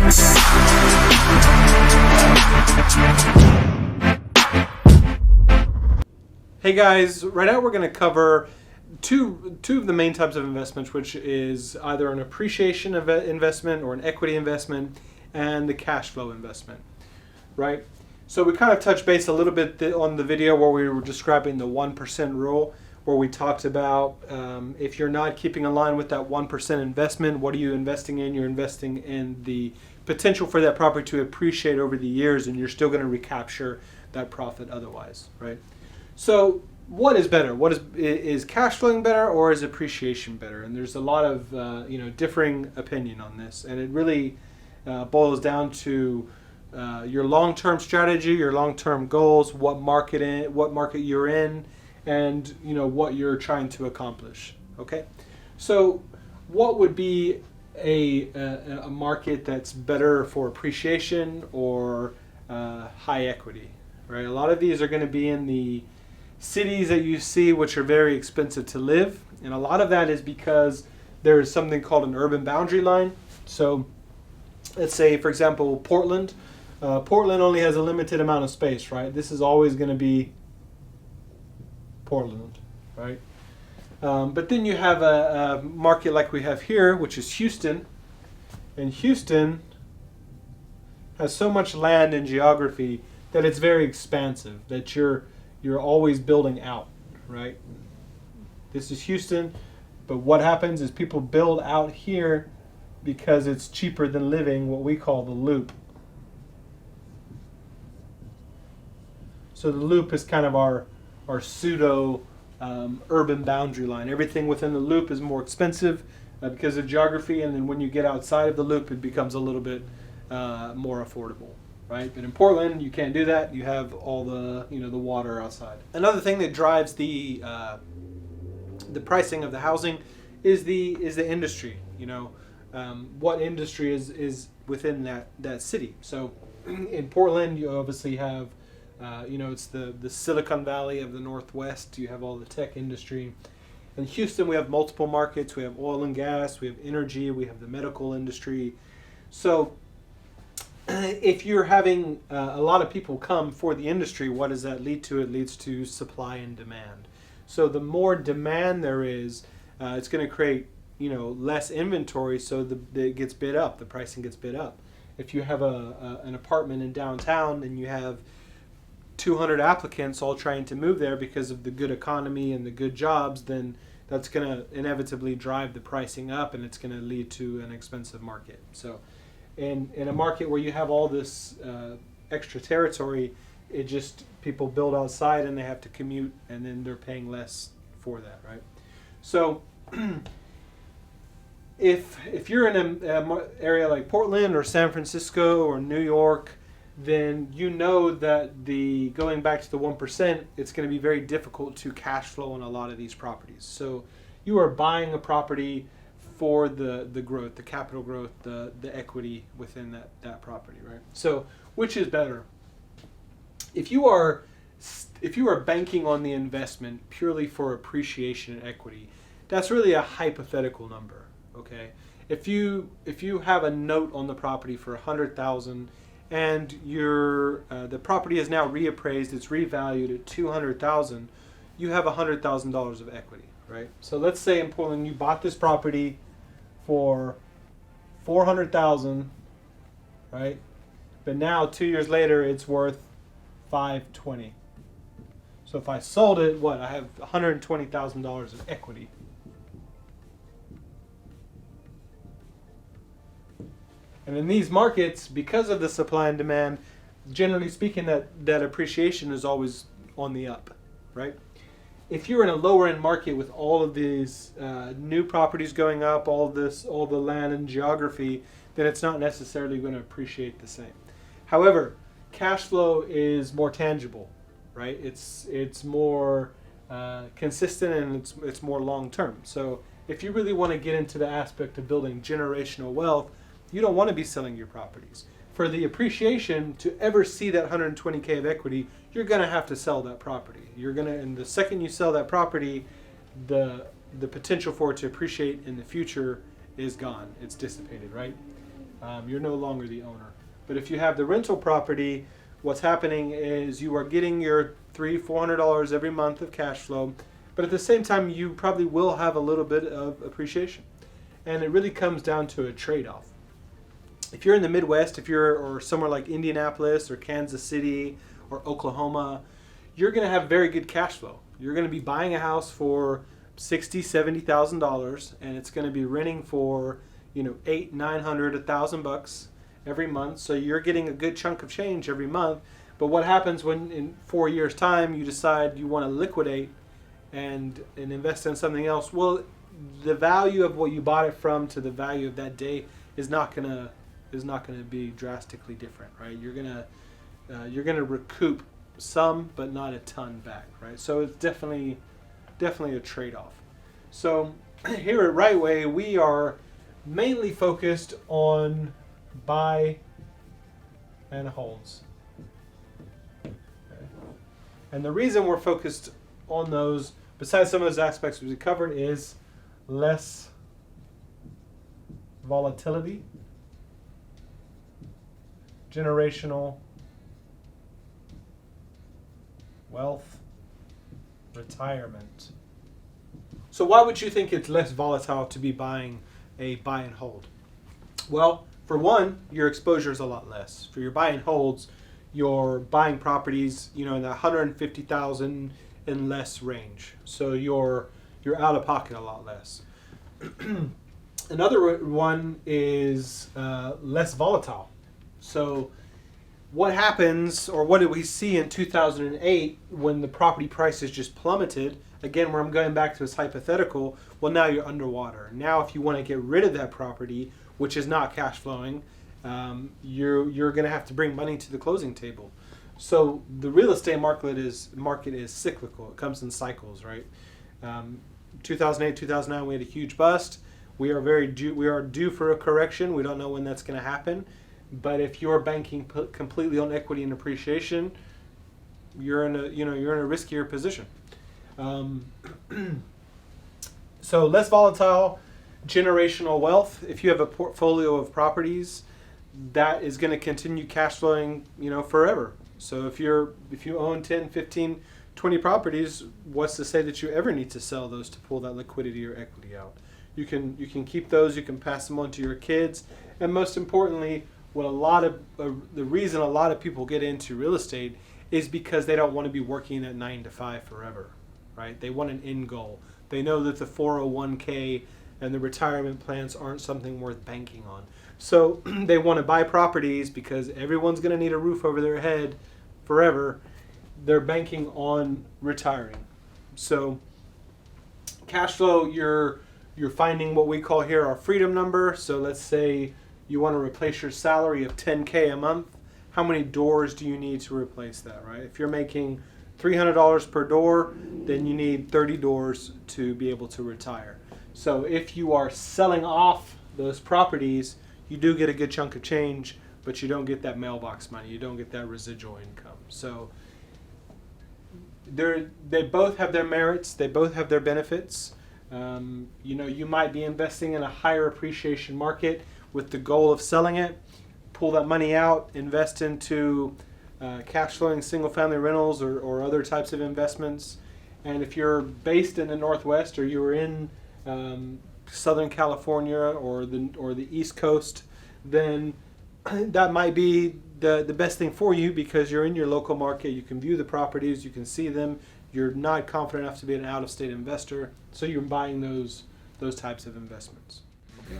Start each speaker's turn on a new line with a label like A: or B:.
A: Hey guys, right now we're going to cover two of the main types of investments, which is either an appreciation investment or an equity investment, and the cash flow investment, right? So we kind of touched base a little bit on the video where we were describing the 1% rule, where we talked about if you're not keeping in line with that 1% investment, what are you investing in? You're investing in the potential for that property to appreciate over the years, and you're still going to recapture that profit otherwise, right? So what is better? What is cash flowing better, or is appreciation better? And there's a lot of differing opinion on this, and it really boils down to your long-term strategy, your long-term goals, what market you're in, and what you're trying to accomplish. Okay, so what would be a market that's better for appreciation or high equity? Right, a lot of these are going to be in the cities that you see, which are very expensive to live, and a lot of that is because there is something called an urban boundary line. So let's say, for example, Portland. Portland only has a limited amount of space, right? This is always going to be Portland, right? But then you have a market like we have here, which is Houston, and Houston has so much land and geography that it's very expansive, that you're always building out, right? This is Houston, but what happens is people build out here because it's cheaper than living what we call the loop. So the loop is kind of our pseudo urban boundary line. Everything within the loop is more expensive because of geography, and then when you get outside of the loop, it becomes a little bit more affordable. Right, but in Portland you can't do that. You have all the the water outside. Another thing that drives the pricing of the housing is the industry. What industry is within that city. So in Portland you obviously have it's the Silicon Valley of the Northwest. You have all the tech industry. In Houston we have multiple markets. We have oil and gas. We have energy. We have the medical industry. So if you're having a lot of people come for the industry, what does that lead to? It leads to supply and demand. So the more demand there is, it's going to create less inventory, so it gets bid up. The pricing gets bid up. If you have an apartment in downtown and you have 200 applicants all trying to move there because of the good economy and the good jobs, then that's going to inevitably drive the pricing up, and it's going to lead to an expensive market. So in a market where you have all this extra territory, people build outside and they have to commute, and then they're paying less for that, right? So if you're in an area like Portland or San Francisco or New York, then that going back to the 1%, it's going to be very difficult to cash flow on a lot of these properties. So you are buying a property for the growth, the capital growth, the equity within that property, right? So which is better? If you are banking on the investment purely for appreciation and equity, that's really a hypothetical number, okay? If you have a note on the property for $100,000 and the property is now reappraised, it's revalued at $200,000, you have $100,000 of equity, right? So let's say in Portland you bought this property for $400,000, right? But now 2 years later it's worth $520,000. So if I sold it, I have $120,000 of equity. And in these markets, because of the supply and demand, generally speaking, that appreciation is always on the up, right? If you're in a lower end market with all of these new properties going up, all the land and geography, then it's not necessarily going to appreciate the same. However, cash flow is more tangible, right? It's more consistent, and it's more long term. So if you really want to get into the aspect of building generational wealth, you don't want to be selling your properties. For the appreciation to ever see that 120K of equity, you're going to have to sell that property. And the second you sell that property, the potential for it to appreciate in the future is gone. It's dissipated, right? You're no longer the owner. But if you have the rental property, what's happening is you are getting your $300-400 every month of cash flow, but at the same time you probably will have a little bit of appreciation. And it really comes down to a trade-off. If you're in the Midwest, or somewhere like Indianapolis or Kansas City or Oklahoma, you're going to have very good cash flow. You're going to be buying a house for $60,000-70,000, and it's going to be renting for $800, $900, $1,000 every month. So you're getting a good chunk of change every month. But what happens when in 4 years' time you decide you want to liquidate and invest in something else? Well, the value of what you bought it from to the value of that day is not gonna be drastically different, right? You're gonna recoup some, but not a ton back, right? So it's definitely a trade-off. So here at Right Way, we are mainly focused on buy and holds. Okay. And the reason we're focused on those, besides some of those aspects we covered, is less volatility, generational wealth, retirement. So why would you think it's less volatile to be buying a buy and hold? Well, for one, your exposure is a lot less. For your buy and holds, you're buying properties, in the $150,000 and less range. So you're out of pocket a lot less. Another one is less volatile. So what happens, or what did we see in 2008 when the property prices just plummeted? Again, where I'm going back to this hypothetical, well, now you're underwater. Now if you want to get rid of that property, which is not cash flowing, you're going to have to bring money to the closing table. So the real estate market is cyclical. It comes in cycles, right? 2008, 2009, we had a huge bust. We are due for a correction. We don't know when that's going to happen. But if you're banking completely on equity and appreciation, you're in a riskier position. So less volatile, generational wealth. If you have a portfolio of properties, that is going to continue cash flowing, forever. So if you own 10, 15, 20 properties, what's to say that you ever need to sell those to pull that liquidity or equity out? You can keep those, you can pass them on to your kids, and most importantly, the reason a lot of people get into real estate is because they don't want to be working at 9 to 5 forever, right? They want an end goal. They know that the 401k and the retirement plans aren't something worth banking on. So they want to buy properties because everyone's going to need a roof over their head forever. They're banking on retiring. So cash flow, you're finding what we call here our freedom number. So let's say you want to replace your salary of $10K a month. How many doors do you need to replace that, right? If you're making $300 per door, then you need 30 doors to be able to retire. So if you are selling off those properties, you do get a good chunk of change, but you don't get that mailbox money. You don't get that residual income. So they both have their merits. They both have their benefits. You might be investing in a higher appreciation market with the goal of selling it, pull that money out, invest into cash flowing single family rentals or other types of investments. And if you're based in the Northwest or you're in Southern California or the East Coast, then that might be the best thing for you because you're in your local market. You can view the properties, you can see them. You're not confident enough to be an out-of-state investor, so you're buying those types of investments. Okay.